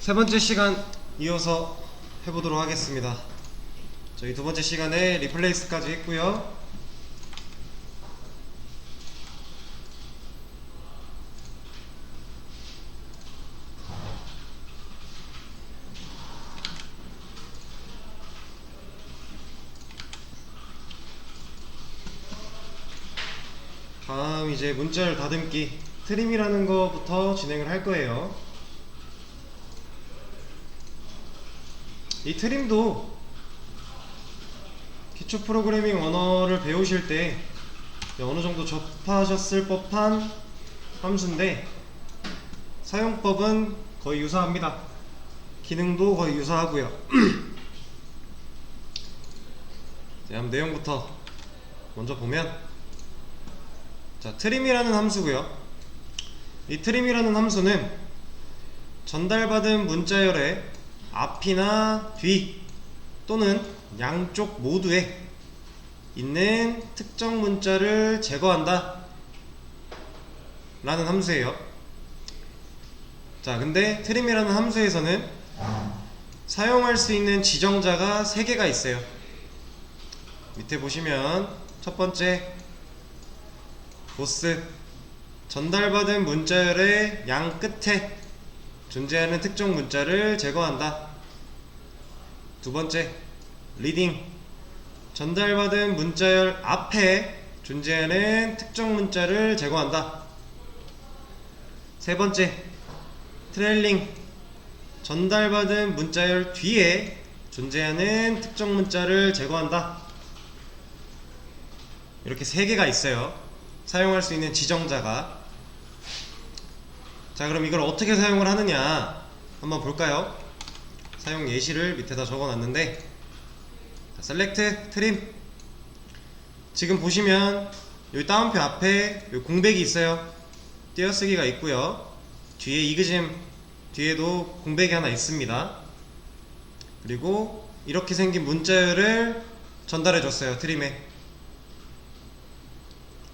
세 번째 시간 이어서 해보도록 하겠습니다. 저희 두 번째 시간에 리플레이스까지 했고요. 다음 이제 문자열 다듬기 트림이라는 거부터 진행을 할 거예요. 이 트림도 기초 프로그래밍 언어를 배우실 때 어느 정도 접하셨을 법한 함수인데 사용법은 거의 유사합니다. 기능도 거의 유사하고요. 한번 내용부터 먼저 보면, 자, 트림이라는 함수고요. 이 트림이라는 함수는 전달받은 문자열의 앞이나 뒤 또는 양쪽 모두에 있는 특정 문자를 제거한다 라는 함수예요. 자, 근데 트림이라는 함수에서는 사용할 수 있는 지정자가 3개가 있어요. 밑에 보시면 첫 번째 보스, 전달받은 문자열의 양 끝에 존재하는 특정 문자를 제거한다. 두 번째 리딩, 전달받은 문자열 앞에 존재하는 특정 문자를 제거한다. 세 번째 트레일링, 전달받은 문자열 뒤에 존재하는 특정 문자를 제거한다. 이렇게 3개가 있어요. 사용할 수 있는 지정자가. 자, 그럼 이걸 어떻게 사용을 하느냐 한번 볼까요? 사용 예시를 밑에다 적어놨는데, 셀렉트 트림, 지금 보시면 여기 따옴표 앞에 여기 공백이 있어요. 띄어쓰기가 있고요. 뒤에 이그짐 뒤에도 공백이 하나 있습니다. 그리고 이렇게 생긴 문자열을 전달해줬어요, 트림에.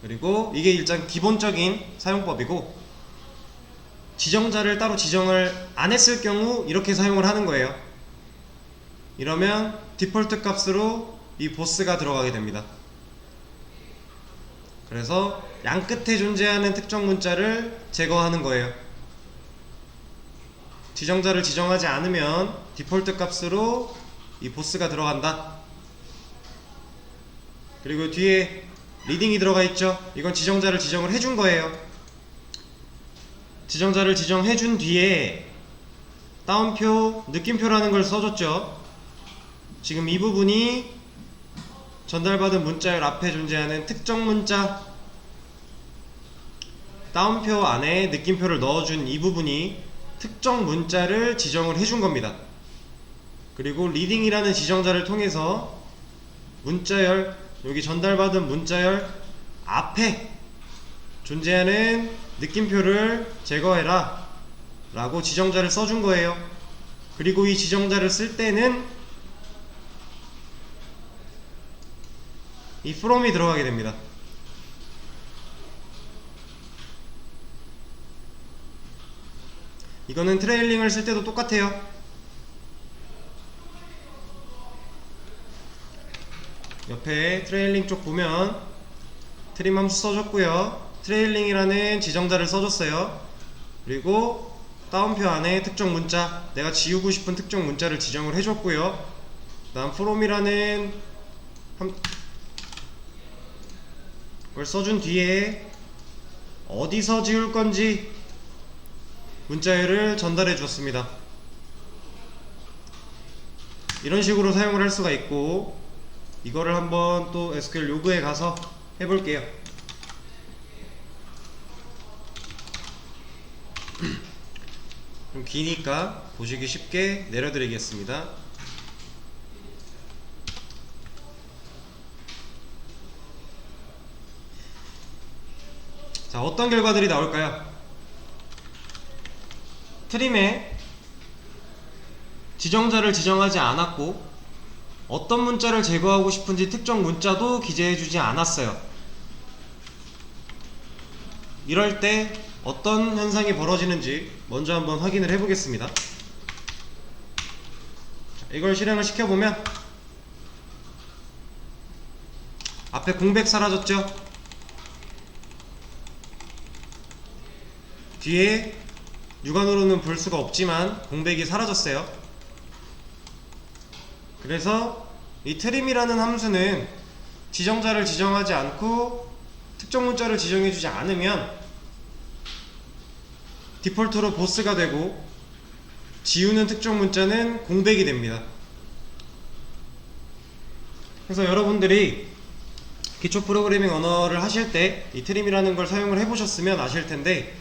그리고 이게 일단 기본적인 사용법이고, 지정자를 따로 지정을 안 했을 경우 이렇게 사용을 하는 거예요. 이러면 디폴트 값으로 이 보스가 들어가게 됩니다. 그래서 양 끝에 존재하는 특정 문자를 제거하는 거예요. 지정자를 지정하지 않으면 디폴트 값으로 이 보스가 들어간다. 그리고 뒤에 리딩이 들어가 있죠. 이건 지정자를 지정을 해준 거예요. 지정자를 지정해준 뒤에 따옴표, 느낌표라는 걸 써줬죠. 지금 이 부분이 전달받은 문자열 앞에 존재하는 특정 문자, 따옴표 안에 느낌표를 넣어준 이 부분이 특정 문자를 지정을 해준 겁니다. 그리고 리딩이라는 지정자를 통해서 문자열, 여기 전달받은 문자열 앞에 존재하는 느낌표를 제거해라 라고 지정자를 써준 거예요. 그리고 이 지정자를 쓸 때는 이 from이 들어가게 됩니다. 이거는 트레일링을 쓸 때도 똑같아요. 옆에 트레일링 쪽 보면 트림 함수 써줬고요. 트레일링이라는 지정자를 써줬어요. 그리고 따옴표 안에 특정 문자, 내가 지우고 싶은 특정 문자를 지정을 해줬고요. 그 다음 from이라는 걸 써준 뒤에 어디서 지울 건지 문자열을 전달해 주었습니다. 이런 식으로 사용을 할 수가 있고, 이거를 한번 또 SQL 로그에 가서 해볼게요. 좀 기니까 보시기 쉽게 내려드리겠습니다. 자, 어떤 결과들이 나올까요? 트림에 지정자를 지정하지 않았고, 어떤 문자를 제거하고 싶은지 특정 문자도 기재해주지 않았어요. 이럴 때 어떤 현상이 벌어지는지 먼저 한번 확인을 해보겠습니다. 이걸 실행을 시켜보면 앞에 공백 사라졌죠? 뒤에 육안으로는 볼 수가 없지만 공백이 사라졌어요. 그래서 이 트림이라는 함수는 지정자를 지정하지 않고 특정 문자를 지정해주지 않으면 디폴트로 보스가 되고 지우는 특정 문자는 공백이 됩니다. 그래서 여러분들이 기초 프로그래밍 언어를 하실 때 이 트림이라는 걸 사용을 해보셨으면 아실 텐데,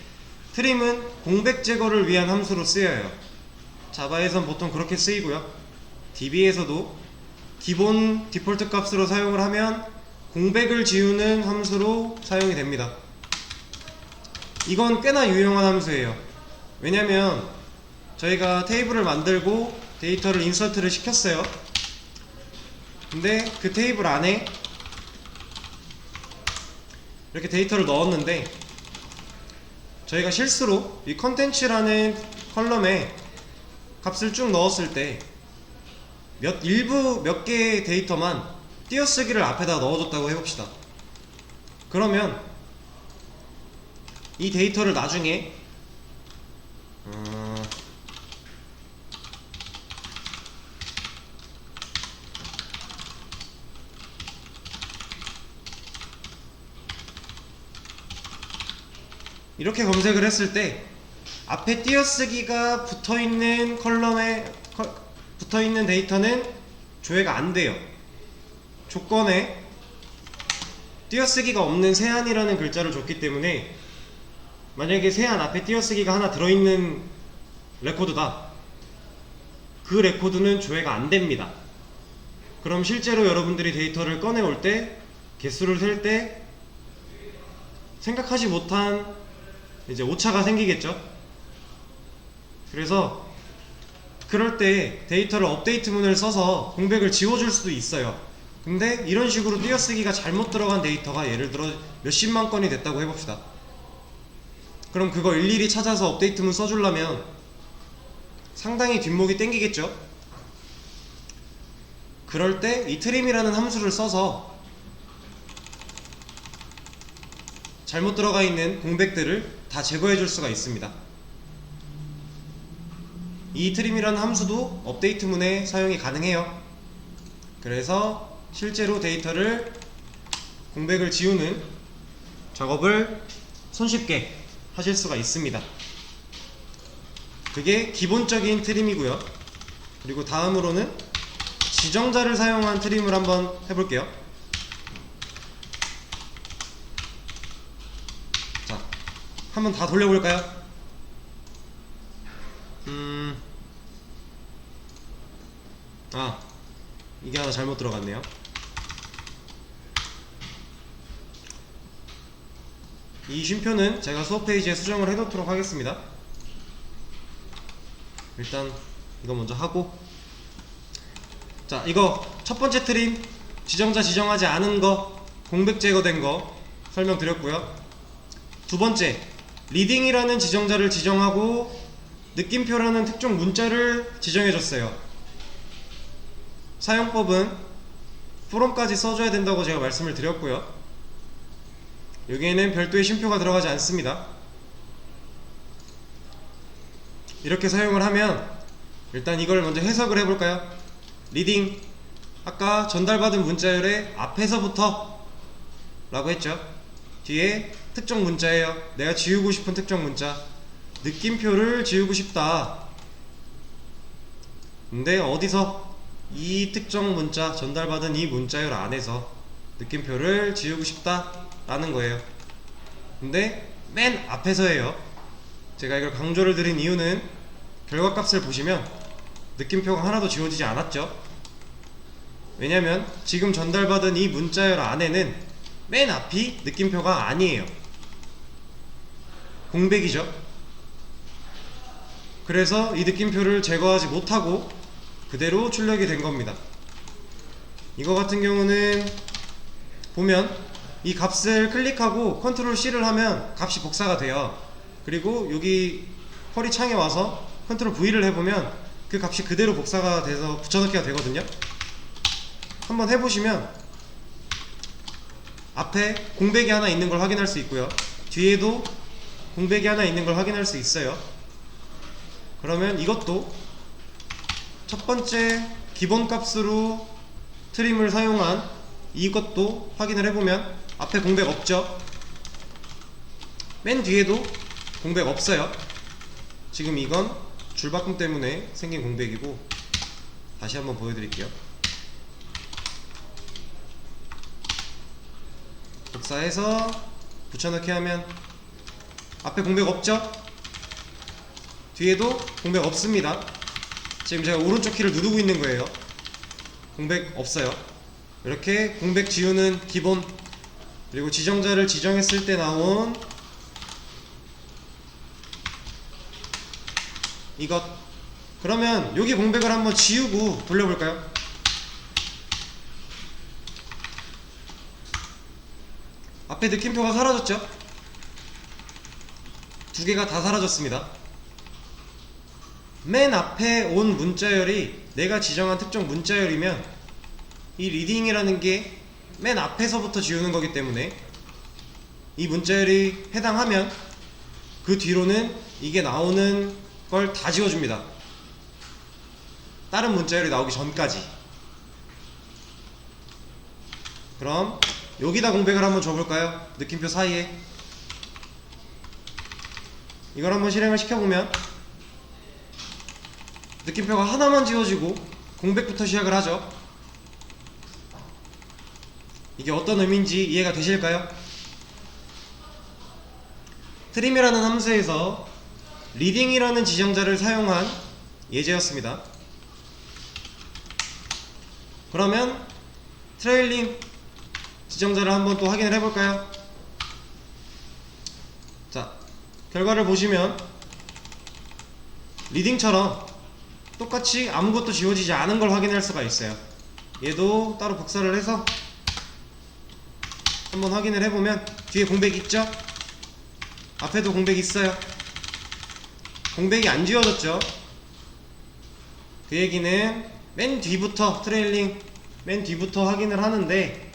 트림은 공백 제거를 위한 함수로 쓰여요. 자바에선 보통 그렇게 쓰이고요. DB에서도 기본 디폴트 값으로 사용을 하면 공백을 지우는 함수로 사용이 됩니다. 이건 꽤나 유용한 함수예요. 왜냐면 저희가 테이블을 만들고 데이터를 인서트를 시켰어요. 근데 그 테이블 안에 이렇게 데이터를 넣었는데, 저희가 실수로 이 컨텐츠라는 컬럼에 값을 쭉 넣었을 때 일부 몇 개의 데이터만 띄어쓰기를 앞에다 넣어줬다고 해봅시다. 그러면 이 데이터를 나중에 이렇게 검색을 했을 때 앞에 띄어쓰기가 붙어있는 컬럼에 붙어있는 데이터는 조회가 안돼요. 조건에 띄어쓰기가 없는 세안이라는 글자를 줬기 때문에 만약에 세안 앞에 띄어쓰기가 하나 들어있는 레코드다, 그 레코드는 조회가 안됩니다. 그럼 실제로 여러분들이 데이터를 꺼내올 때, 개수를 셀 때 생각하지 못한 이제 오차가 생기겠죠. 그래서 그럴 때 데이터를 업데이트 문을 써서 공백을 지워줄 수도 있어요. 근데 이런 식으로 띄어쓰기가 잘못 들어간 데이터가 예를 들어 몇십만 건이 됐다고 해봅시다. 그럼 그거 일일이 찾아서 업데이트 문 써주려면 상당히 뒷목이 땡기겠죠. 그럴 때 이 트림이라는 함수를 써서 잘못 들어가 있는 공백들을 다 제거해 줄 수가 있습니다. 이 트림이라는 함수도 업데이트 문에 사용이 가능해요. 그래서 실제로 데이터를 공백을 지우는 작업을 손쉽게 하실 수가 있습니다. 그게 기본적인 트림이고요. 그리고 다음으로는 지정자를 사용한 트림을 한번 해볼게요. 자, 한번 다 돌려볼까요? 이게 하나 잘못 들어갔네요. 이 쉼표는 제가 수업 페이지에 수정을 해놓도록 하겠습니다. 일단 이거 먼저 하고, 자, 이거 첫 번째 트림, 지정자 지정하지 않은 거, 공백 제거된 거 설명드렸고요. 두 번째, 리딩이라는 지정자를 지정하고 느낌표라는 특정 문자를 지정해줬어요. 사용법은 from까지 써줘야 된다고 제가 말씀을 드렸고요. 여기에는 별도의 쉼표가 들어가지 않습니다. 이렇게 사용을 하면 일단 이걸 먼저 해석을 해볼까요? 리딩, 아까 전달받은 문자열의 앞에서부터 라고 했죠. 뒤에 특정 문자예요. 내가 지우고 싶은 특정 문자, 느낌표를 지우고 싶다. 근데 어디서? 이 특정 문자, 전달받은 이 문자열 안에서 느낌표를 지우고 싶다 라는 거예요. 근데 맨 앞에서예요. 제가 이걸 강조를 드린 이유는 결과값을 보시면 느낌표가 하나도 지워지지 않았죠. 왜냐면 지금 전달받은 이 문자열 안에는 맨 앞이 느낌표가 아니에요. 공백이죠. 그래서 이 느낌표를 제거하지 못하고 그대로 출력이 된 겁니다. 이거 같은 경우는 보면 이 값을 클릭하고 컨트롤 C를 하면 값이 복사가 돼요. 그리고 여기 쿼리 창에 와서 컨트롤 V를 해보면 그 값이 그대로 복사가 돼서 붙여넣기가 되거든요. 한번 해보시면 앞에 공백이 하나 있는 걸 확인할 수 있고요, 뒤에도 공백이 하나 있는 걸 확인할 수 있어요. 그러면 이것도 첫 번째 기본값으로 트림을 사용한 이것도 확인을 해보면 앞에 공백 없죠? 맨 뒤에도 공백 없어요. 지금 이건 줄바꿈 때문에 생긴 공백이고, 다시 한번 보여드릴게요. 복사해서 붙여넣기 하면 앞에 공백 없죠? 뒤에도 공백 없습니다. 지금 제가 오른쪽 키를 누르고 있는 거예요. 공백 없어요. 이렇게 공백 지우는 기본, 그리고 지정자를 지정했을 때 나온 이것, 그러면 여기 공백을 한번 지우고 돌려볼까요? 앞에 느낌표가 사라졌죠? 두 개가 다 사라졌습니다. 맨 앞에 온 문자열이 내가 지정한 특정 문자열이면 이 리딩이라는 게 맨 앞에서부터 지우는 거기 때문에 이 문자열이 해당하면 그 뒤로는 이게 나오는 걸 다 지워줍니다. 다른 문자열이 나오기 전까지. 그럼 여기다 공백을 한번 줘볼까요? 느낌표 사이에. 이걸 한번 실행을 시켜보면 느낌표가 하나만 지워지고 공백부터 시작을 하죠. 이게 어떤 의미인지 이해가 되실까요? 트림이라는 함수에서 리딩이라는 지정자를 사용한 예제였습니다. 그러면 트레일링 지정자를 한번 또 확인을 해볼까요? 자, 결과를 보시면 리딩처럼 똑같이 아무것도 지워지지 않은 걸 확인할 수가 있어요. 얘도 따로 복사를 해서 한번 확인을 해보면 뒤에 공백 있죠? 앞에도 공백 있어요. 공백이 안 지워졌죠? 그 얘기는 맨 뒤부터, 트레일링 맨 뒤부터 확인을 하는데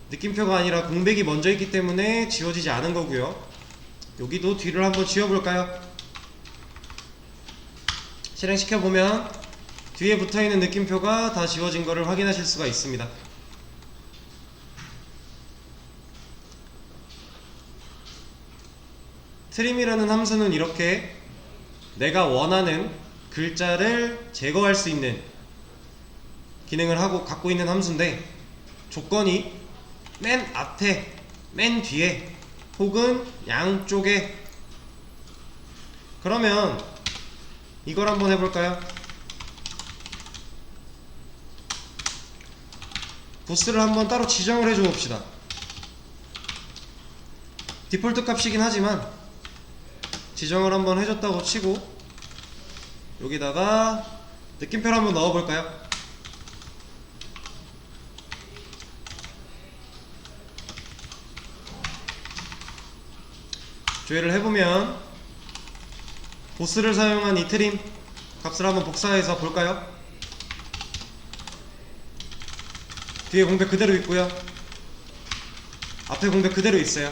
느낌표가 아니라 공백이 먼저 있기 때문에 지워지지 않은 거고요. 여기도 뒤를 한번 지워볼까요? 실행시켜보면 뒤에 붙어있는 느낌표가 다 지워진 거를 확인하실 수가 있습니다. 트림이라는 함수는 이렇게 내가 원하는 글자를 제거할 수 있는 기능을 갖고 있는 함수인데, 조건이 맨 앞에, 맨 뒤에 혹은 양쪽에. 그러면 이걸 한번 해볼까요? 보스를 한번 따로 지정을 해줘 봅시다. 디폴트 값이긴 하지만 지정을 한번 해줬다고 치고 여기다가 느낌표를 한번 넣어볼까요? 조회를 해보면 보스를 사용한 이 트림 값을 한번 복사해서 볼까요? 뒤에 공백 그대로 있고요, 앞에 공백 그대로 있어요.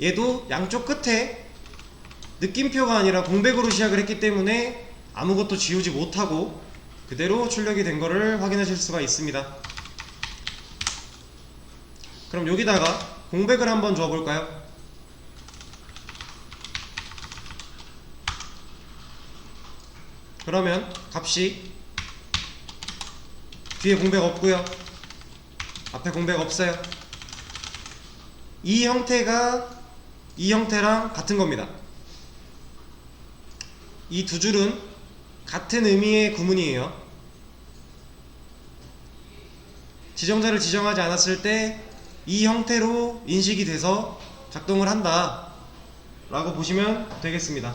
얘도 양쪽 끝에 느낌표가 아니라 공백으로 시작을 했기 때문에 아무것도 지우지 못하고 그대로 출력이 된 거를 확인하실 수가 있습니다. 그럼 여기다가 공백을 한번 줘볼까요? 그러면 값이 뒤에 공백 없고요, 앞에 공백 없어요. 이 형태가 이 형태랑 같은 겁니다. 이 두 줄은 같은 의미의 구문이에요. 지정자를 지정하지 않았을 때 이 형태로 인식이 돼서 작동을 한다 라고 보시면 되겠습니다.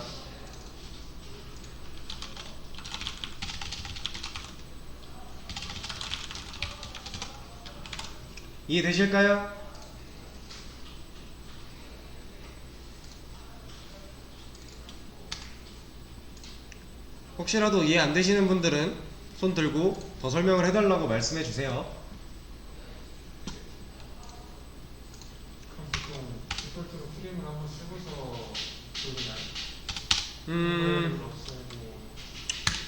이해되실까요? 혹시라도 이해 안 되시는 분들은 손 들고 더 설명을 해달라고 말씀해 주세요. 그럼 보통 디폴트로 프레임을 한번 쓰고서 돌리나요? 없애고.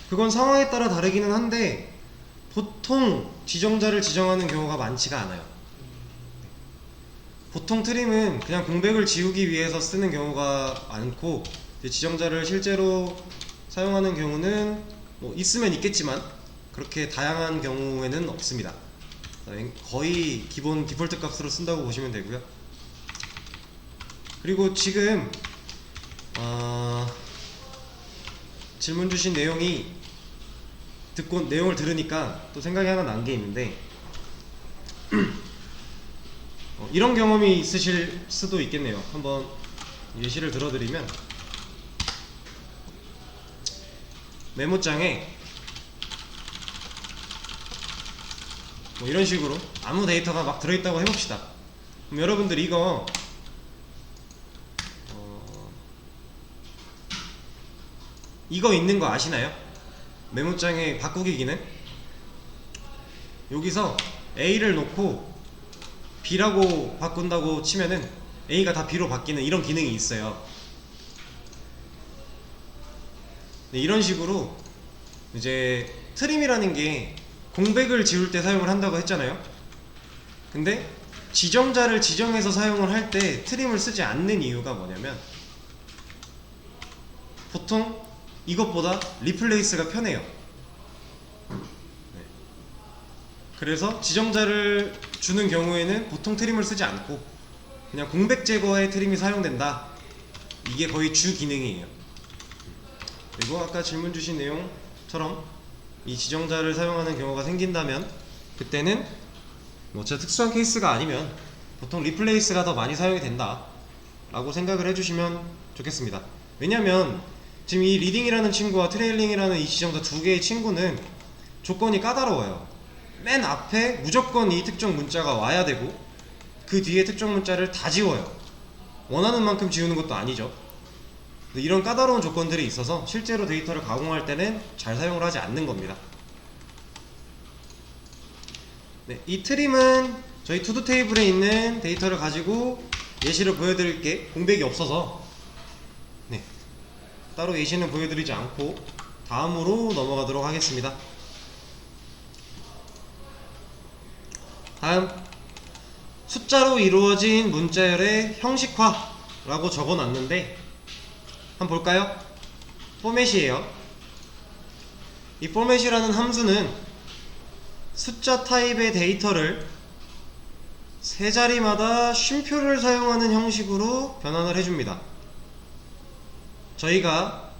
그건 상황에 따라 다르기는 한데 보통 지정자를 지정하는 경우가 많지가 않아요. 보통 트림은 그냥 공백을 지우기 위해서 쓰는 경우가 많고, 이제 지정자를 실제로 사용하는 경우는 뭐 있으면 있겠지만 그렇게 다양한 경우에는 없습니다. 거의 기본 디폴트 값으로 쓴다고 보시면 되고요. 그리고 지금 질문 주신 내용이 내용을 들으니까 또 생각이 하나 난 게 있는데 이런 경험이 있으실 수도 있겠네요. 한번 예시를 들어드리면, 메모장에 뭐 이런 식으로 아무 데이터가 막 들어있다고 해봅시다. 그럼 여러분들 이거 이거 있는 거 아시나요? 메모장의 바꾸기 기능. 여기서 A를 놓고 B라고 바꾼다고 치면은 A가 다 B로 바뀌는 이런 기능이 있어요. 네, 이런 식으로 이제 트림이라는 게 공백을 지울 때 사용을 한다고 했잖아요. 근데 지정자를 지정해서 사용을 할 때 트림을 쓰지 않는 이유가 뭐냐면, 보통 이것보다 리플레이스가 편해요. 네. 그래서 지정자를 주는 경우에는 보통 트림을 쓰지 않고 그냥 공백 제거에 트림이 사용된다. 이게 거의 주 기능이에요. 그리고 아까 질문 주신 내용처럼 이 지정자를 사용하는 경우가 생긴다면, 그때는 뭐 진짜 특수한 케이스가 아니면 보통 리플레이스가 더 많이 사용이 된다 라고 생각을 해주시면 좋겠습니다. 왜냐면 지금 이 리딩이라는 친구와 트레일링이라는 이 지정자 두 개의 친구는 조건이 까다로워요. 맨 앞에 무조건 이 특정 문자가 와야 되고 그 뒤에 특정 문자를 다 지워요. 원하는 만큼 지우는 것도 아니죠. 이런 까다로운 조건들이 있어서 실제로 데이터를 가공할 때는 잘 사용을 하지 않는 겁니다. 네, 이 트림은 저희 투두 테이블에 있는 데이터를 가지고 예시를 보여드릴 게 공백이 없어서 따로 예시는 보여드리지 않고 다음으로 넘어가도록 하겠습니다. 다음, 숫자로 이루어진 문자열의 형식화라고 적어놨는데 한번 볼까요? 포맷이에요. 이 포맷이라는 함수는 숫자 타입의 데이터를 세 자리마다 쉼표를 사용하는 형식으로 변환을 해줍니다. 저희가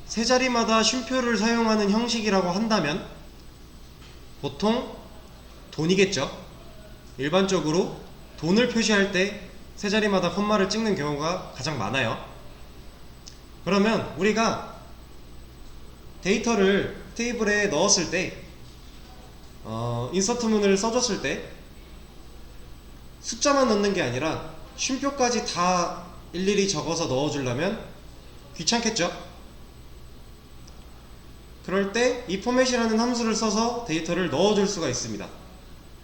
세 자리마다 쉼표를 사용하는 형식이라고 한다면 보통 돈이겠죠. 일반적으로 돈을 표시할 때 세 자리마다 콤마를 찍는 경우가 가장 많아요. 그러면 우리가 데이터를 테이블에 넣었을 때 인서트문을 써줬을 때 숫자만 넣는 게 아니라 쉼표까지 다 일일이 적어서 넣어주려면 귀찮겠죠? 그럴 때 이 포맷이라는 함수를 써서 데이터를 넣어줄 수가 있습니다.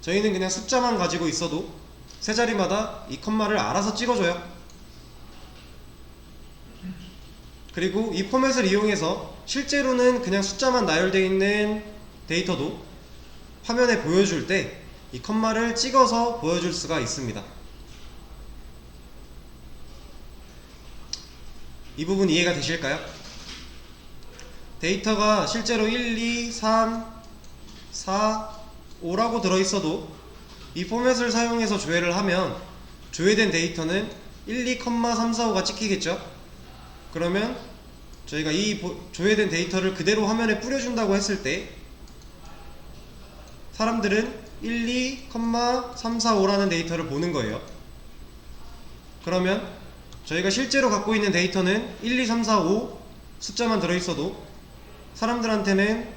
저희는 그냥 숫자만 가지고 있어도 세 자리마다 이 컴마를 알아서 찍어줘요. 그리고 이 포맷을 이용해서 실제로는 그냥 숫자만 나열되어 있는 데이터도 화면에 보여줄 때 이 컴마를 찍어서 보여줄 수가 있습니다. 이 부분 이해가 되실까요? 데이터가 실제로 1, 2, 3, 4, 5라고 들어있어도 이 포맷을 사용해서 조회를 하면 조회된 데이터는 1, 2, 3, 4, 5가 찍히겠죠? 그러면 저희가 이 조회된 데이터를 그대로 화면에 뿌려준다고 했을 때 사람들은 1, 2, 3, 4, 5라는 데이터를 보는 거예요. 그러면 저희가 실제로 갖고 있는 데이터는 1, 2, 3, 4, 5 숫자만 들어있어도 사람들한테는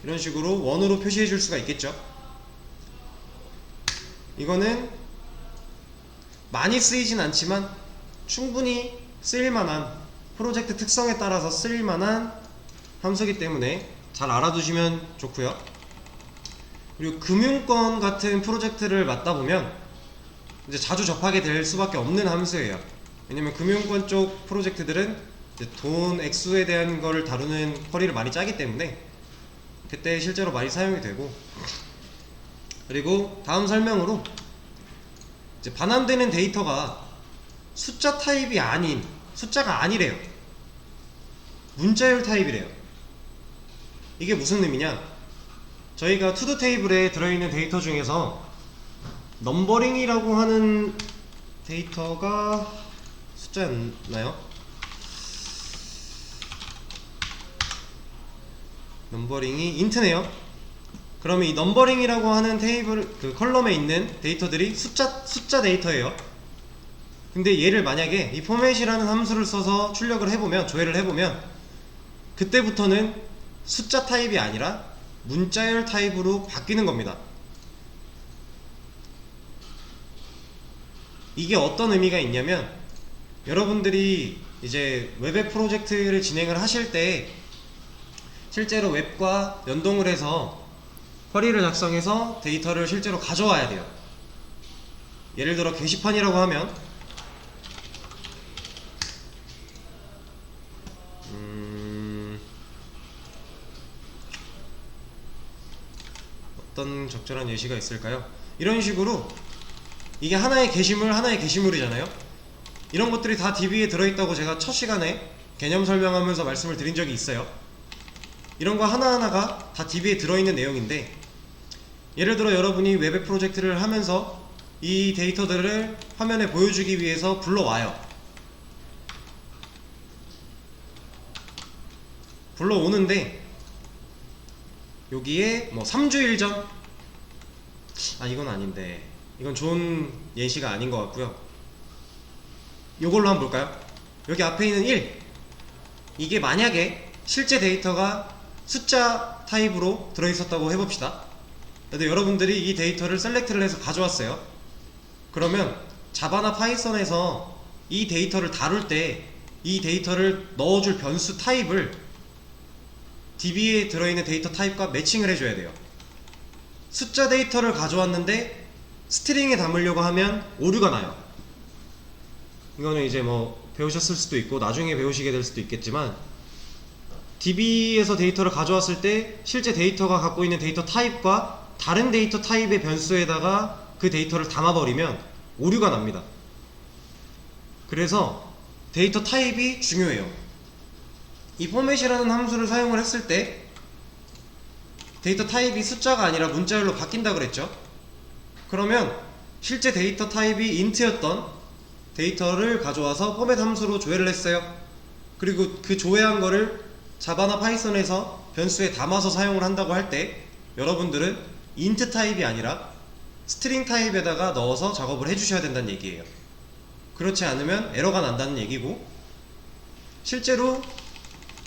이런 식으로 원으로 표시해 줄 수가 있겠죠. 이거는 많이 쓰이진 않지만 충분히 쓰일만한, 프로젝트 특성에 따라서 쓰일만한 함수기 때문에 잘 알아두시면 좋고요. 그리고 금융권 같은 프로젝트를 맡다 보면 이제 자주 접하게 될 수밖에 없는 함수예요. 왜냐면 금융권 쪽 프로젝트들은 이제 돈 액수에 대한 거를 다루는 쿼리를 많이 짜기 때문에 그때 실제로 많이 사용이 되고, 그리고 다음 설명으로 이제 반환되는 데이터가 숫자 타입이 아닌, 숫자가 아니래요. 문자열 타입이래요. 이게 무슨 의미냐? 저희가 투두 테이블에 들어있는 데이터 중에서 넘버링이라고 하는 데이터가 숫자였나요? 넘버링이 인트네요. 그러면 이 넘버링이라고 하는 테이블, 그 컬럼에 있는 데이터들이 숫자 데이터예요. 근데 얘를 만약에 이 포맷이라는 함수를 써서 출력을 해보면, 조회를 해보면 그때부터는 숫자 타입이 아니라 문자열 타입으로 바뀌는 겁니다. 이게 어떤 의미가 있냐면, 여러분들이 이제 웹앱 프로젝트를 진행을 하실 때 실제로 웹과 연동을 해서 쿼리를 작성해서 데이터를 실제로 가져와야 돼요. 예를 들어 게시판이라고 하면 어떤 적절한 예시가 있을까요? 이런 식으로 이게 하나의 게시물이잖아요. 이런 것들이 다 DB에 들어있다고 제가 첫 시간에 개념 설명하면서 말씀을 드린 적이 있어요. 이런 거 하나하나가 다 DB에 들어있는 내용인데, 예를 들어 여러분이 웹앱 프로젝트를 하면서 이 데이터들을 화면에 보여주기 위해서 불러와요. 불러오는데 여기에 뭐 3주일 전, 이건 아닌데, 이건 좋은 예시가 아닌 것 같고요. 이걸로 한번 볼까요? 여기 앞에 있는 1, 이게 만약에 실제 데이터가 숫자 타입으로 들어있었다고 해봅시다. 근데 여러분들이 이 데이터를 셀렉트를 해서 가져왔어요. 그러면 자바나 파이썬에서 이 데이터를 다룰 때 이 데이터를 넣어줄 변수 타입을 DB에 들어있는 데이터 타입과 매칭을 해줘야 돼요. 숫자 데이터를 가져왔는데 스트링에 담으려고 하면 오류가 나요. 이거는 이제 뭐 배우셨을 수도 있고 나중에 배우시게 될 수도 있겠지만, DB에서 데이터를 가져왔을 때 실제 데이터가 갖고 있는 데이터 타입과 다른 데이터 타입의 변수에다가 그 데이터를 담아버리면 오류가 납니다. 그래서 데이터 타입이 중요해요. 이 포맷이라는 함수를 사용을 했을 때 데이터 타입이 숫자가 아니라 문자열로 바뀐다 그랬죠. 그러면 실제 데이터 타입이 int였던 데이터를 가져와서 포맷 함수로 조회를 했어요. 그리고 그 조회한 거를 자바나 파이썬에서 변수에 담아서 사용을 한다고 할 때 여러분들은 int 타입이 아니라 스트링 타입에다가 넣어서 작업을 해주셔야 된다는 얘기예요. 그렇지 않으면 에러가 난다는 얘기고, 실제로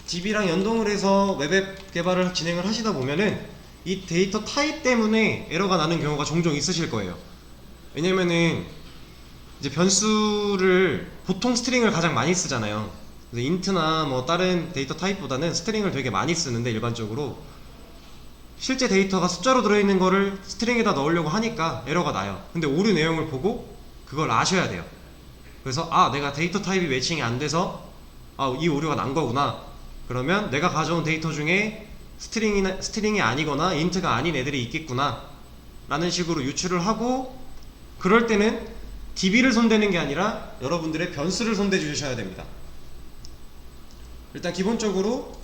DB랑 연동을 해서 웹앱 개발을 진행을 하시다 보면은 이 데이터 타입 때문에 에러가 나는 경우가 종종 있으실 거예요. 왜냐면은 이제 변수를, 보통 스트링을 가장 많이 쓰잖아요. 그래서 int나 뭐 다른 데이터 타입보다는 스트링을 되게 많이 쓰는데, 일반적으로 실제 데이터가 숫자로 들어있는 거를 스트링에다 넣으려고 하니까 에러가 나요. 근데 오류 내용을 보고 그걸 아셔야 돼요. 그래서 내가 데이터 타입이 매칭이 안 돼서 이 오류가 난 거구나. 그러면 내가 가져온 데이터 중에 스트링이 아니거나 int가 아닌 애들이 있겠구나 라는 식으로 유추를 하고, 그럴 때는 DB를 손대는 게 아니라 여러분들의 변수를 손대 주셔야 됩니다. 일단 기본적으로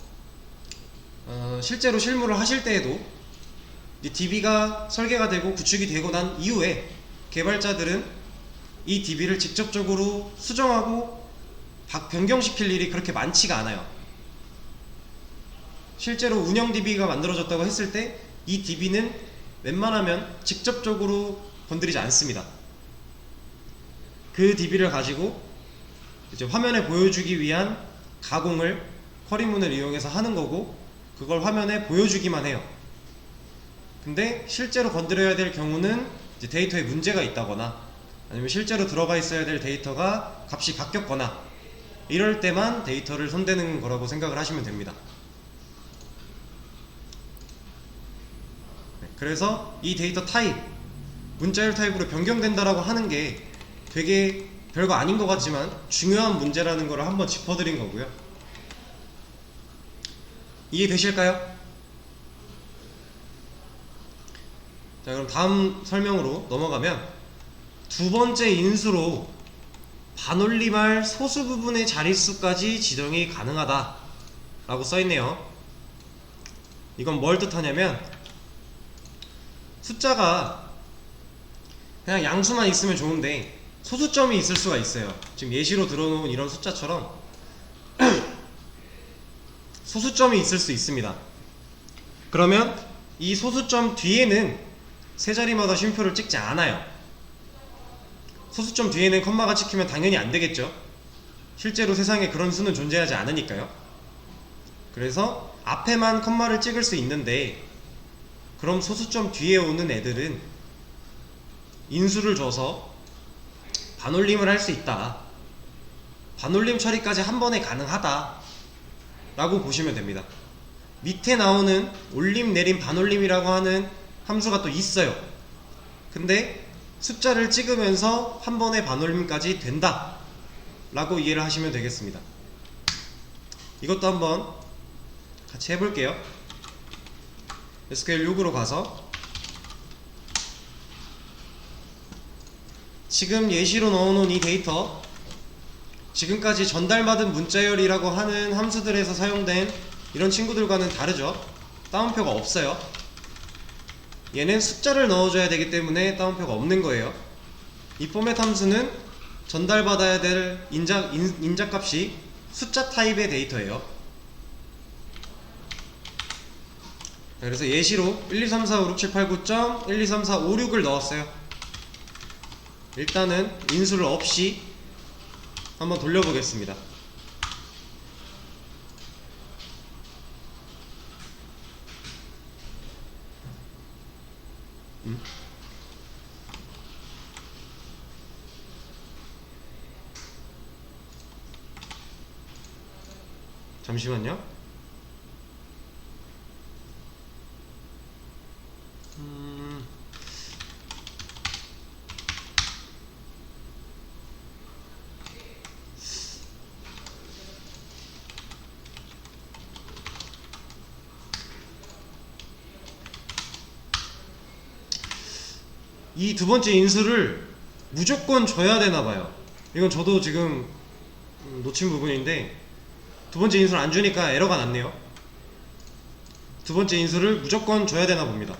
실제로 실무를 하실 때에도 이 DB가 설계가 되고 구축이 되고 난 이후에 개발자들은 이 DB를 직접적으로 수정하고 변경시킬 일이 그렇게 많지가 않아요. 실제로 운영 DB가 만들어졌다고 했을 때 이 DB는 웬만하면 직접적으로 건드리지 않습니다. 그 DB를 가지고 이제 화면에 보여주기 위한 가공을 쿼리문을 이용해서 하는 거고, 그걸 화면에 보여주기만 해요. 근데 실제로 건드려야 될 경우는 이제 데이터에 문제가 있다거나, 아니면 실제로 들어가 있어야 될 데이터가 값이 바뀌었거나, 이럴 때만 데이터를 손대는 거라고 생각을 하시면 됩니다. 그래서 이 데이터 타입, 문자열 타입으로 변경된다라고 하는 게 되게 별거 아닌 것 같지만 중요한 문제라는 걸 한번 짚어드린 거고요. 이해되실까요? 자, 그럼 다음 설명으로 넘어가면 두 번째 인수로 반올림할 소수 부분의 자릿수까지 지정이 가능하다 라고 써있네요. 이건 뭘 뜻하냐면 숫자가 그냥 양수만 있으면 좋은데 소수점이 있을 수가 있어요. 지금 예시로 들어놓은 이런 숫자처럼 소수점이 있을 수 있습니다. 그러면 이 소수점 뒤에는 세 자리마다 쉼표를 찍지 않아요. 소수점 뒤에는 컴마가 찍히면 당연히 안 되겠죠. 실제로 세상에 그런 수는 존재하지 않으니까요. 그래서 앞에만 컴마를 찍을 수 있는데, 그럼 소수점 뒤에 오는 애들은 인수를 줘서 반올림을 할 수 있다, 반올림 처리까지 한 번에 가능하다 라고 보시면 됩니다. 밑에 나오는 올림, 내림, 반올림이라고 하는 함수가 또 있어요. 근데 숫자를 찍으면서 한 번에 반올림까지 된다 라고 이해를 하시면 되겠습니다. 이것도 한번 같이 해볼게요. SQL 6으로 가서 지금 예시로 넣어놓은 이 데이터, 지금까지 전달받은 문자열이라고 하는 함수들에서 사용된 이런 친구들과는 다르죠. 따옴표가 없어요. 얘는 숫자를 넣어줘야 되기 때문에 따옴표가 없는 거예요. 이 포맷 함수는 전달받아야 될 인자값이 숫자 타입의 데이터예요. 그래서 예시로 1, 2, 3, 4, 5, 6, 7, 8, 9점 1, 2, 3, 4, 5, 6을 넣었어요. 일단은 인수를 없이 한번 돌려보겠습니다. 잠시만요. 이 두 번째 인수를 무조건 줘야 되나봐요. 이건 저도 지금 놓친 부분인데, 두 번째 인수를 안 주니까 에러가 났네요. 두 번째 인수를 무조건 줘야 되나 봅니다.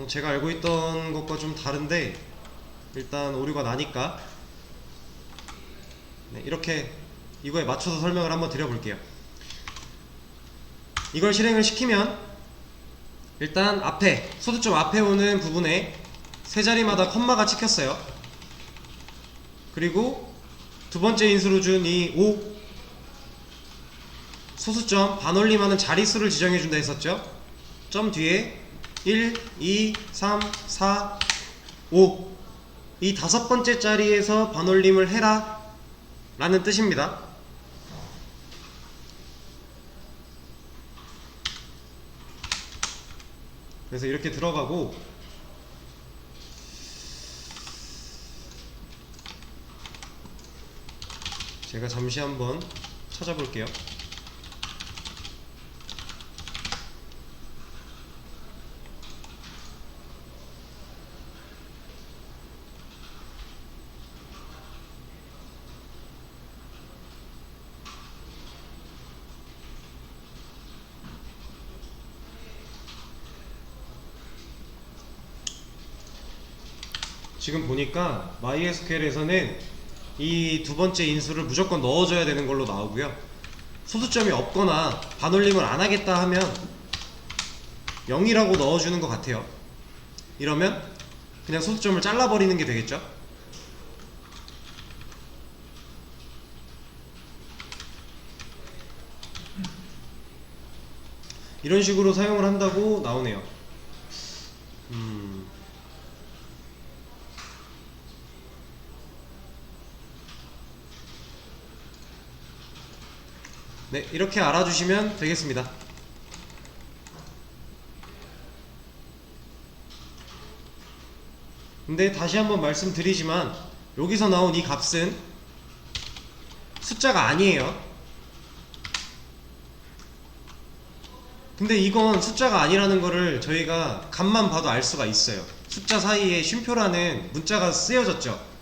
제가 알고 있던 것과 좀 다른데, 일단 오류가 나니까 이렇게 이거에 맞춰서 설명을 한번 드려볼게요. 이걸 실행을 시키면 일단 앞에, 소수점 앞에 오는 부분에 세 자리마다 컴마가 찍혔어요. 그리고 두 번째 인수로 준 이 5, 소수점 반올림하는 자릿수를 지정해준다 했었죠. 점 뒤에 1, 2, 3, 4, 5, 이 다섯 번째 자리에서 반올림을 해라 라는 뜻입니다. 그래서 이렇게 들어가고, 제가 잠시 한번 찾아볼게요. 지금 보니까 MySQL에서는 이 두 번째 인수를 무조건 넣어줘야 되는 걸로 나오고요. 소수점이 없거나 반올림을 안 하겠다 하면 0이라고 넣어주는 것 같아요. 이러면 그냥 소수점을 잘라버리는 게 되겠죠. 이런 식으로 사용을 한다고 나오네요. 네, 이렇게 알아주시면 되겠습니다. 근데 다시 한번 말씀드리지만 여기서 나온 이 값은 숫자가 아니에요. 근데 이건 숫자가 아니라는 거를 저희가 값만 봐도 알 수가 있어요. 숫자 사이에 쉼표라는 문자가 쓰여졌죠.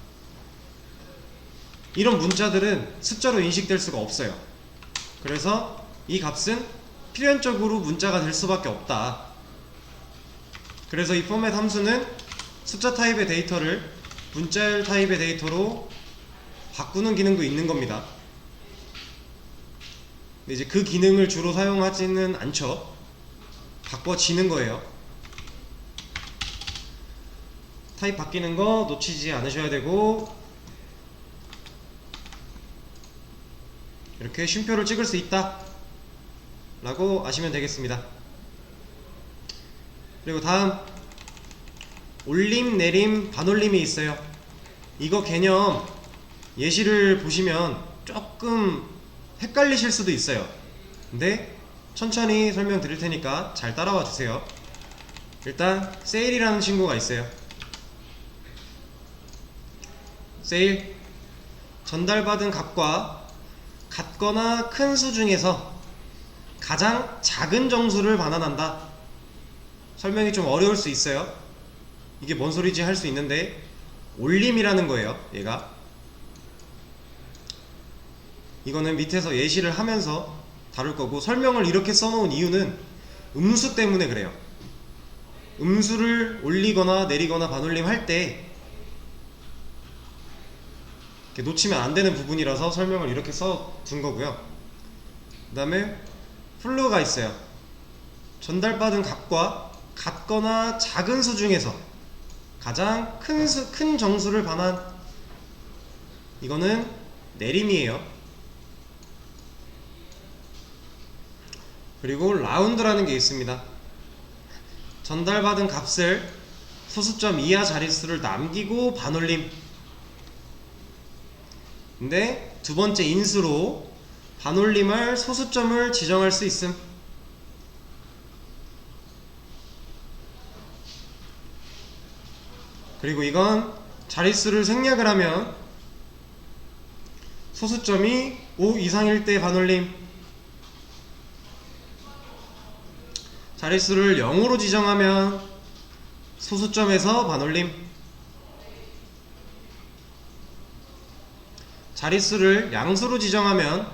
이런 문자들은 숫자로 인식될 수가 없어요. 그래서 이 값은 필연적으로 문자가 될 수밖에 없다. 그래서 이 포맷 함수는 숫자 타입의 데이터를 문자열 타입의 데이터로 바꾸는 기능도 있는 겁니다. 근데 이제 그 기능을 주로 사용하지는 않죠. 바꿔지는 거예요. 타입 바뀌는 거 놓치지 않으셔야 되고, 이렇게 쉼표를 찍을 수 있다 라고 아시면 되겠습니다. 그리고 다음 올림, 내림, 반올림이 있어요. 이거 개념 예시를 보시면 조금 헷갈리실 수도 있어요. 근데 천천히 설명드릴 테니까 잘 따라와 주세요. 일단 세일이라는 친구가 있어요. 세일, 전달받은 값과 같거나 큰 수 중에서 가장 작은 정수를 반환한다. 설명이 좀 어려울 수 있어요. 이게 뭔 소리지 할 수 있는데, 올림이라는 거예요. 얘가 이거는 밑에서 예시를 하면서 다룰 거고, 설명을 이렇게 써놓은 이유는 음수 때문에 그래요. 음수를 올리거나 내리거나 반올림 할 때 놓치면 안 되는 부분이라서 설명을 이렇게 써둔 거고요. 그 다음에 플루가 있어요. 전달받은 값과 같거나 작은 수 중에서 가장 큰 정수를 반환. 이거는 내림이에요. 그리고 라운드라는 게 있습니다. 전달받은 값을 소수점 이하 자릿수를 남기고 반올림. 근데 두 번째 인수로 반올림할 소수점을 지정할 수 있음. 그리고 이건 자릿수를 생략을 하면 소수점이 5 이상일 때 반올림, 자릿수를 0으로 지정하면 소수점에서 반올림, 자릿수를 양수로 지정하면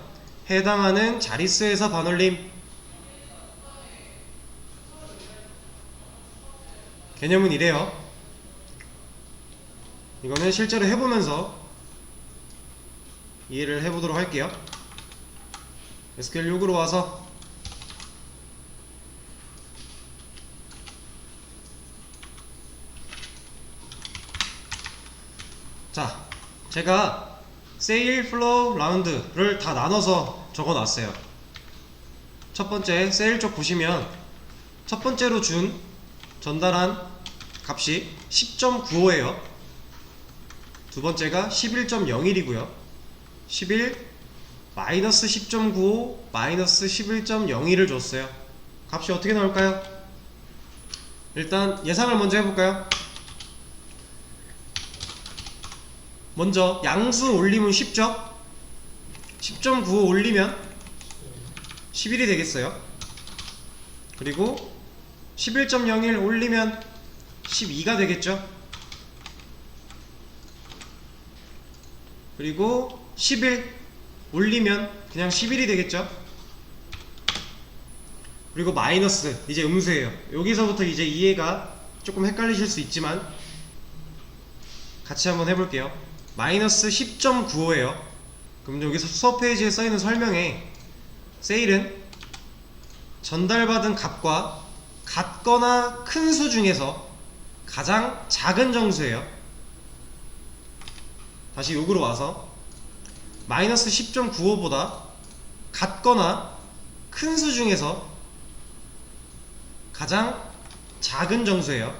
해당하는 자릿수에서 반올림. 개념은 이래요. 이거는 실제로 해보면서 이해를 해보도록 할게요. SQL 6으로 와서 자, 제가 세일, 플로우, 라운드를 다 나눠서 적어놨어요. 첫 번째 세일 쪽 보시면 첫 번째로 준 전달한 값이 10.95예요 두 번째가 11.01이고요 11 마이너스 10.95 마이너스 11.02를 줬어요. 값이 어떻게 나올까요? 일단 예상을 먼저 해볼까요? 먼저 양수 올리면 쉽죠? 10.95 올리면 11이 되겠어요. 그리고 11.01 올리면 12가 되겠죠. 그리고 11 올리면 그냥 11이 되겠죠. 그리고 마이너스, 이제 음수예요. 여기서부터 이제 이해가 조금 헷갈리실 수 있지만 같이 한번 해볼게요. 마이너스 10.95예요 그럼 여기서 수업 페이지에 써있는 설명에 세일은 전달받은 값과 같거나 큰 수 중에서 가장 작은 정수예요. 다시 여기로 와서 마이너스 10.95보다 같거나 큰 수 중에서 가장 작은 정수예요.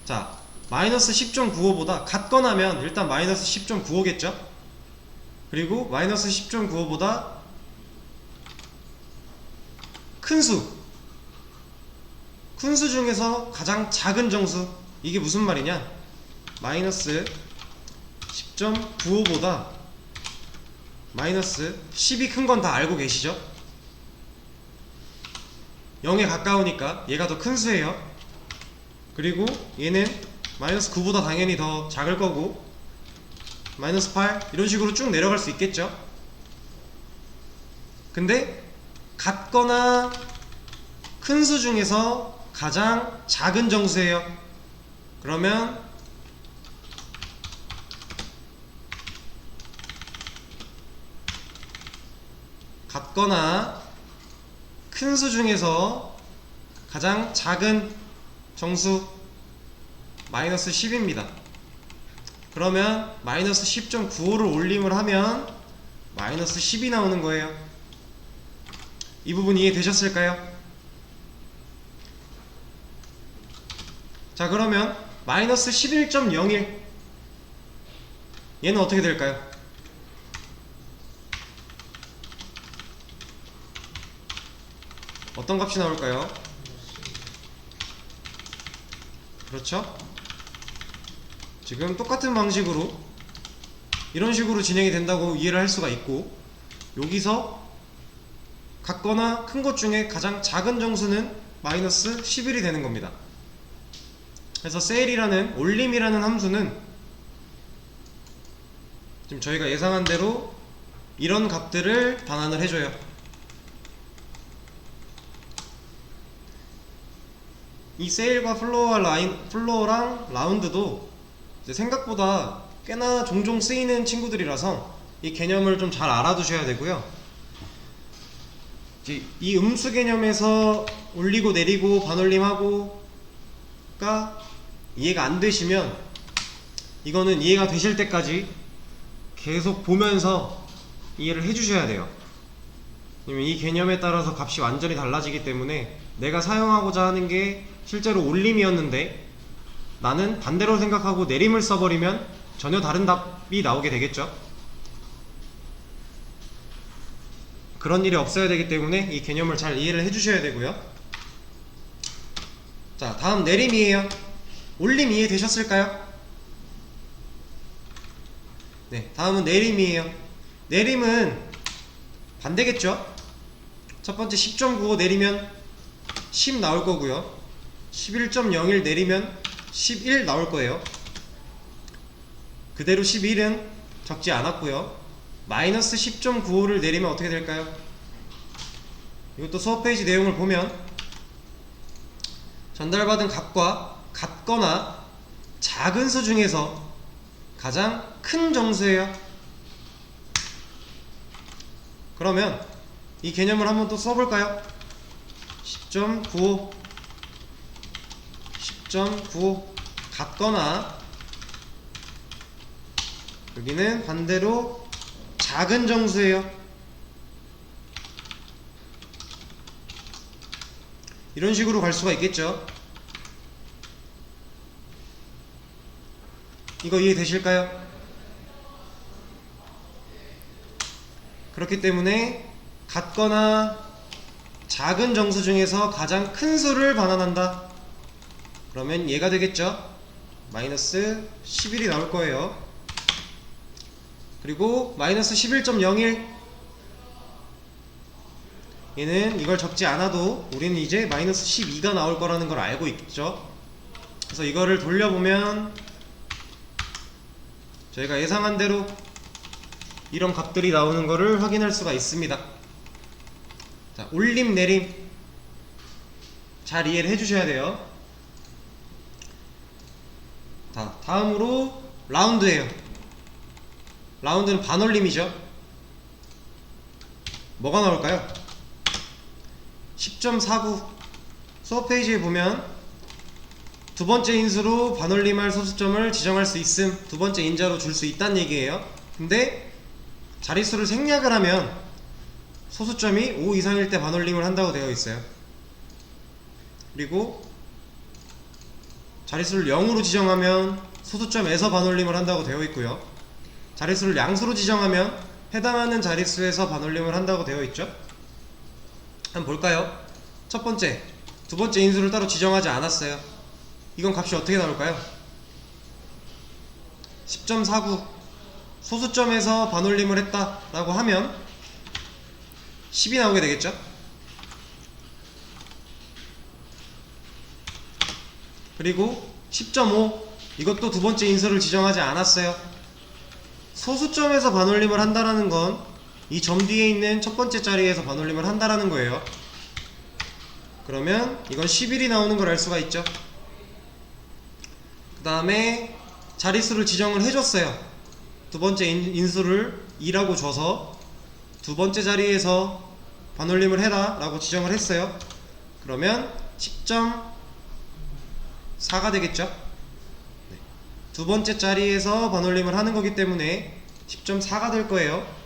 자, 마이너스 10.95보다 같거나면 일단 마이너스 10.95겠죠? 그리고 마이너스 10.95보다 큰 수 중에서 가장 작은 정수, 이게 무슨 말이냐? 마이너스 10.95보다 마이너스 10이 큰 건 다 알고 계시죠? 0에 가까우니까 얘가 더 큰 수예요. 그리고 얘는 마이너스 9보다 당연히 더 작을 거고, 마이너스 8 이런 식으로 쭉 내려갈 수 있겠죠. 근데 같거나 큰 수 중에서 가장 작은 정수예요. 그러면 같거나 큰 수 중에서 가장 작은 정수 마이너스 10입니다. 그러면 마이너스 10.95를 올림을 하면 마이너스 10이 나오는 거예요. 이 부분 이해되셨을까요? 자, 그러면 마이너스 11.01 얘는 어떻게 될까요? 어떤 값이 나올까요? 그렇죠? 지금 똑같은 방식으로 이런 식으로 진행이 된다고 이해를 할 수가 있고, 여기서 같거나 큰 것 중에 가장 작은 정수는 마이너스 11이 되는 겁니다. 그래서 셀이라는 올림이라는 함수는 지금 저희가 예상한 대로 이런 값들을 반환을 해줘요. 이 세일과 플로어랑 라운드도 이제 생각보다 꽤나 종종 쓰이는 친구들이라서 이 개념을 좀 잘 알아두셔야 되고요. 이제 이 음수 개념에서 올리고 내리고 반올림하고가 이해가 안 되시면 이거는 이해가 되실 때까지 계속 보면서 이해를 해주셔야 돼요. 왜냐면 이 개념에 따라서 값이 완전히 달라지기 때문에 내가 사용하고자 하는 게 실제로 올림이었는데 나는 반대로 생각하고 내림을 써버리면 전혀 다른 답이 나오게 되겠죠. 그런 일이 없어야 되기 때문에 이 개념을 잘 이해를 해주셔야 되고요. 자, 다음 내림이에요. 올림 이해되셨을까요? 네, 다음은 내림이에요. 내림은 반대겠죠? 첫 번째 10.95 내리면 10 나올 거고요. 11.01 내리면 11 나올 거예요. 그대로 11은 적지 않았고요. 마이너스 10.95를 내리면 어떻게 될까요? 이것도 수업 페이지 내용을 보면 전달받은 값과 같거나 작은 수 중에서 가장 큰 정수예요. 그러면 이 개념을 한번 또 써볼까요? 10.95 같거나 여기는 반대로 작은 정수예요. 이런 식으로 갈 수가 있겠죠. 이거 이해되실까요? 그렇기 때문에 같거나 작은 정수 중에서 가장 큰 수를 반환한다. 그러면 얘가 되겠죠. 마이너스 11이 나올 거예요. 그리고 마이너스 11.01 얘는 이걸 적지 않아도 우리는 이제 마이너스 12가 나올 거라는 걸 알고 있죠. 그래서 이거를 돌려보면 저희가 예상한 대로 이런 값들이 나오는 거를 확인할 수가 있습니다. 자, 올림 내림 잘 이해를 해주셔야 돼요. 자, 다음으로 라운드예요. 라운드는 반올림이죠. 뭐가 나올까요? 10.49 수업 페이지에 보면 두 번째 인수로 반올림할 소수점을 지정할 수 있음, 두 번째 인자로 줄 수 있다는 얘기예요. 근데 자릿수를 생략을 하면 소수점이 5 이상일 때 반올림을 한다고 되어 있어요. 그리고 자릿수를 0으로 지정하면 소수점에서 반올림을 한다고 되어 있고요. 자릿수를 양수로 지정하면 해당하는 자릿수에서 반올림을 한다고 되어 있죠. 한번 볼까요? 첫 번째, 두 번째 인수를 따로 지정하지 않았어요. 이건 값이 어떻게 나올까요? 10.49 소수점에서 반올림을 했다 라고 하면 10이 나오게 되겠죠? 그리고 10.5 이것도 두 번째 인수를 지정하지 않았어요. 소수점에서 반올림을 한다라는 건 이 점 뒤에 있는 첫 번째 자리에서 반올림을 한다라는 거예요. 그러면 이건 11이 나오는 걸 알 수가 있죠. 그 다음에 자릿수를 지정을 해줬어요. 두 번째 인수를 2라고 줘서 두 번째 자리에서 반올림을 해라 라고 지정을 했어요. 그러면 10.4가 되겠죠. 네. 두 번째 자리에서 반올림을 하는 거기 때문에 10.4가 될 거예요.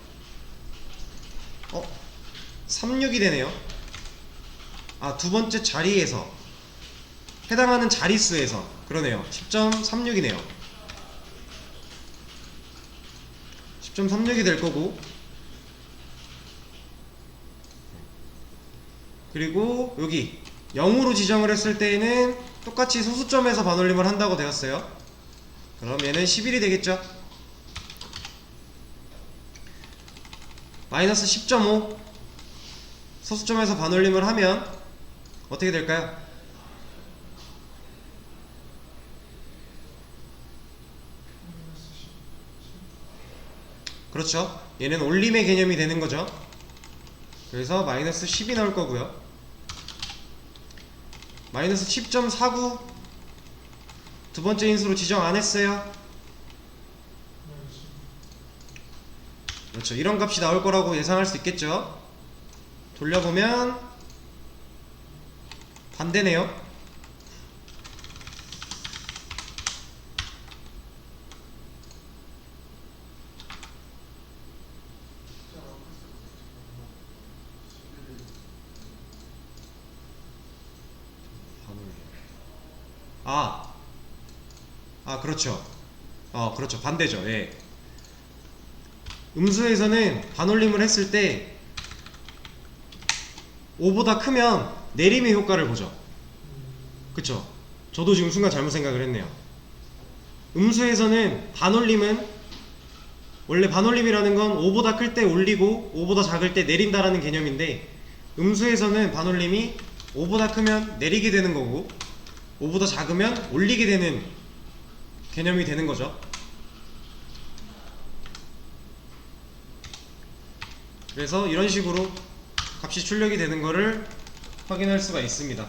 36이 되네요. 두 번째 자리에서 해당하는 자릿수에서 그러네요. 10.36이네요 10.36이 될 거고, 그리고 여기 0으로 지정을 했을 때에는 똑같이 소수점에서 반올림을 한다고 되었어요. 그럼 얘는 11이 되겠죠. 마이너스 10.5 소수점에서 반올림을 하면 어떻게 될까요? 그렇죠. 얘는 올림의 개념이 되는 거죠. 그래서 마이너스 10이 나올 거고요. 마이너스 10.49 두 번째 인수로 지정 안 했어요. 그렇죠. 이런 값이 나올 거라고 예상할 수 있겠죠. 돌려보면 반대네요. 그렇죠. 그렇죠. 반대죠. 예. 음수에서는 반올림을 했을 때 5보다 크면 내림의 효과를 보죠. 그쵸? 저도 지금 순간 잘못 생각을 했네요. 음수에서는 반올림은 원래 반올림이라는 건 5보다 클 때 올리고 5보다 작을 때 내린다라는 개념인데, 음수에서는 반올림이 5보다 크면 내리게 되는 거고 5보다 작으면 올리게 되는 개념이 되는 거죠. 그래서 이런 식으로 값이 출력이 되는 거를 확인할 수가 있습니다.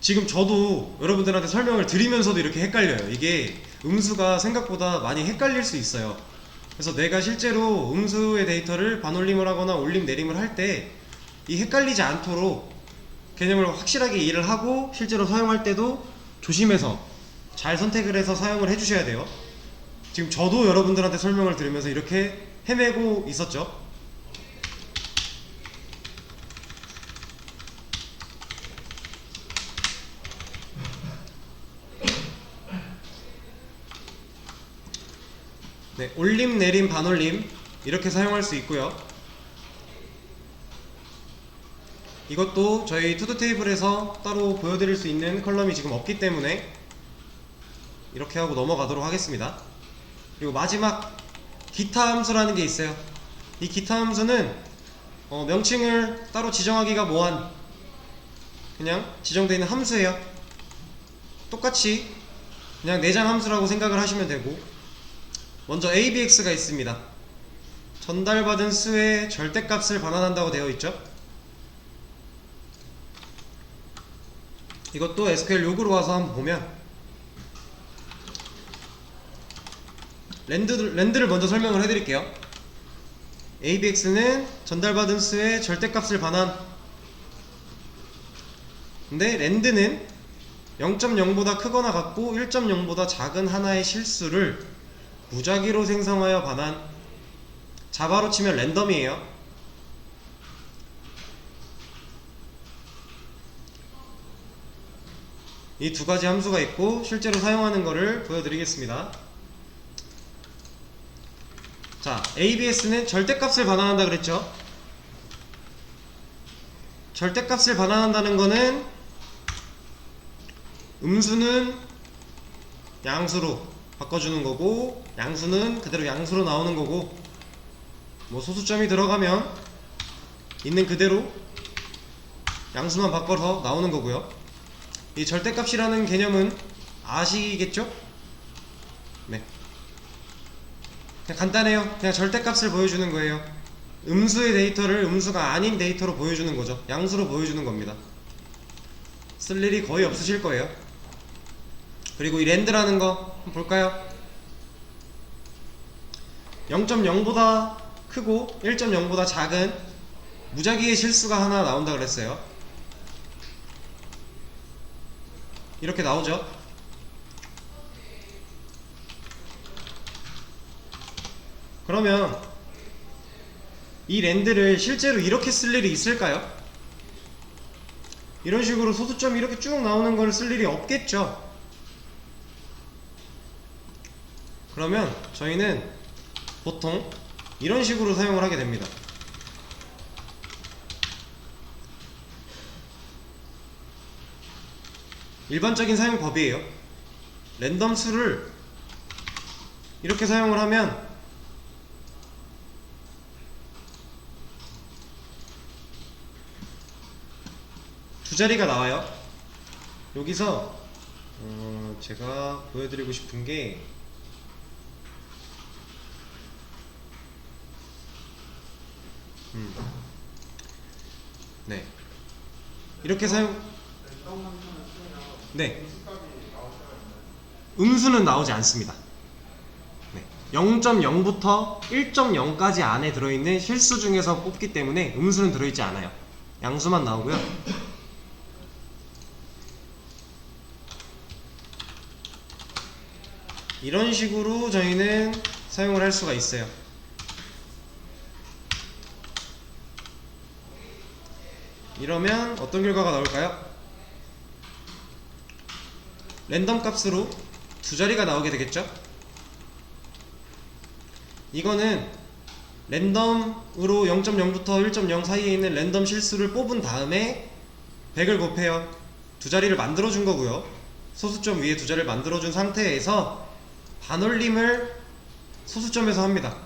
지금 저도 여러분들한테 설명을 드리면서도 이렇게 헷갈려요. 이게 음수가 생각보다 많이 헷갈릴 수 있어요. 그래서 내가 실제로 음수의 데이터를 반올림을 하거나 올림 내림을 할 때 이 헷갈리지 않도록 개념을 확실하게 이해를 하고 실제로 사용할 때도 조심해서 잘 선택을 해서 사용을 해주셔야 돼요. 지금 저도 여러분들한테 설명을 들으면서 이렇게 헤매고 있었죠. 네, 올림, 내림, 반올림 이렇게 사용할 수 있고요. 이것도 저희 투두 테이블에서 따로 보여드릴 수 있는 컬럼이 지금 없기 때문에 이렇게 하고 넘어가도록 하겠습니다. 그리고 마지막 기타 함수라는 게 있어요. 이 기타 함수는 명칭을 따로 지정하기가 뭐한 그냥 지정되어 있는 함수예요. 똑같이 그냥 내장 함수라고 생각을 하시면 되고, 먼저 ABX가 있습니다. 전달받은 수의 절대값을 반환한다고 되어 있죠. 이것도 SQL 요구로 와서 한번 보면 랜드를 먼저 설명을 해드릴게요. ABX는 전달받은 수의 절대값을 반환. 근데 랜드는 0.0보다 크거나 같고 1.0보다 작은 하나의 실수를 무작위로 생성하여 반환. 자바로 치면 랜덤이에요. 이 두 가지 함수가 있고 실제로 사용하는 거를 보여드리겠습니다. 자, ABS는 절대값을 반환한다 그랬죠. 절대값을 반환한다는 거는 음수는 양수로 바꿔주는 거고, 양수는 그대로 양수로 나오는 거고, 뭐 소수점이 들어가면 있는 그대로 양수만 바꿔서 나오는 거고요. 이 절대값이라는 개념은 아시겠죠? 네. 그냥 간단해요. 그냥 절대값을 보여주는 거예요. 음수의 데이터를 음수가 아닌 데이터로 보여주는 거죠. 양수로 보여주는 겁니다. 쓸 일이 거의 없으실 거예요. 그리고 이 랜드라는 거 한번 볼까요? 0.0보다 크고 1.0보다 작은 무작위의 실수가 하나 나온다 그랬어요. 이렇게 나오죠. 그러면 이 랜드를 실제로 이렇게 쓸 일이 있을까요? 이런 식으로 소수점이 이렇게 쭉 나오는 걸 쓸 일이 없겠죠. 그러면 저희는 보통 이런 식으로 사용을 하게 됩니다. 일반적인 사용법이에요. 랜덤 수를 이렇게 사용을 하면 두 자리가 나와요. 여기서 제가 보여드리고 싶은 게 네, 이렇게 사용. 네, 음수는 나오지 않습니다. 네. 0.0부터 1.0까지 안에 들어있는 실수 중에서 뽑기 때문에 음수는 들어있지 않아요. 양수만 나오고요. 이런 식으로 저희는 사용을 할 수가 있어요. 이러면 어떤 결과가 나올까요? 랜덤 값으로 두 자리가 나오게 되겠죠? 이거는 랜덤으로 0.0부터 1.0 사이에 있는 랜덤 실수를 뽑은 다음에 100을 곱해요. 두 자리를 만들어 준 거고요. 소수점 위에 두 자리를 만들어 준 상태에서 반올림을 소수점에서 합니다.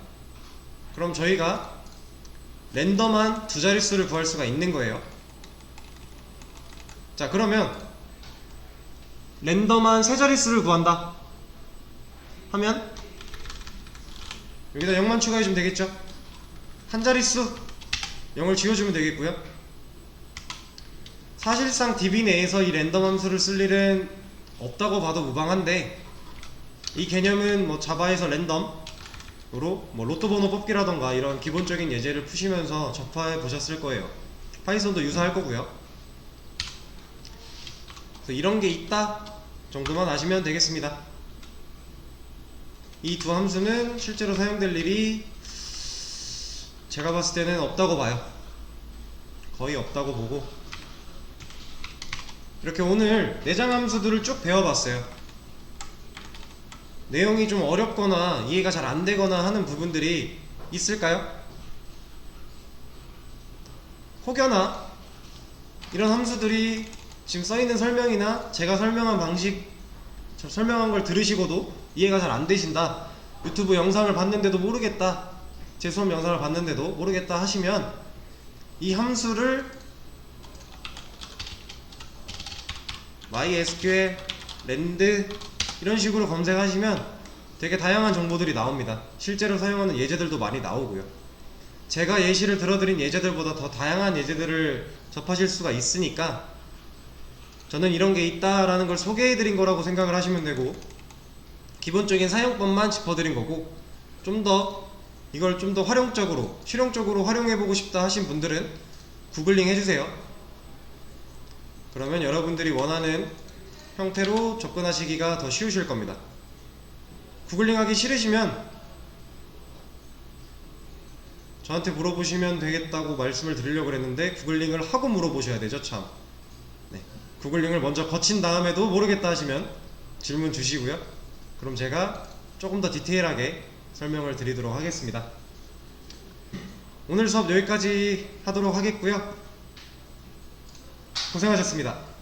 그럼 저희가 랜덤한 두 자릿수를 구할 수가 있는 거예요. 자, 그러면 랜덤한 세 자릿수를 구한다 하면 여기다 0만 추가해주면 되겠죠? 한 자릿수 0을 지워주면 되겠고요. 사실상 DB 내에서 이 랜덤 함수를 쓸 일은 없다고 봐도 무방한데, 이 개념은 뭐 자바에서 랜덤으로 뭐 로또 번호 뽑기라던가 이런 기본적인 예제를 푸시면서 접해 보셨을 거예요. 파이썬도 유사할 거고요. 그래서 이런 게 있다 정도만 아시면 되겠습니다. 이 두 함수는 실제로 사용될 일이 제가 봤을 때는 없다고 봐요. 거의 없다고 보고, 이렇게 오늘 내장 함수들을 쭉 배워봤어요. 내용이 좀 어렵거나 이해가 잘 안되거나 하는 부분들이 있을까요? 혹여나 이런 함수들이 지금 써있는 설명이나 제가 설명한 방식, 설명한 걸 들으시고도 이해가 잘 안되신다, 유튜브 영상을 봤는데도 모르겠다, 제 수업 영상을 봤는데도 모르겠다 하시면 이 함수를 MySQL, 랜드 이런 식으로 검색하시면 되게 다양한 정보들이 나옵니다. 실제로 사용하는 예제들도 많이 나오고요. 제가 예시를 들어드린 예제들보다 더 다양한 예제들을 접하실 수가 있으니까 저는 이런 게 있다라는 걸 소개해드린 거라고 생각을 하시면 되고, 기본적인 사용법만 짚어드린 거고, 이걸 좀 더 활용적으로, 실용적으로 활용해보고 싶다 하신 분들은 구글링 해주세요. 그러면 여러분들이 원하는 형태로 접근하시기가 더 쉬우실 겁니다. 구글링 하기 싫으시면 저한테 물어보시면 되겠다고 말씀을 드리려고 그랬는데, 구글링을 하고 물어보셔야 되죠, 참. 네. 구글링을 먼저 거친 다음에도 모르겠다 하시면 질문 주시고요. 그럼 제가 조금 더 디테일하게 설명을 드리도록 하겠습니다. 오늘 수업 여기까지 하도록 하겠고요. 고생하셨습니다.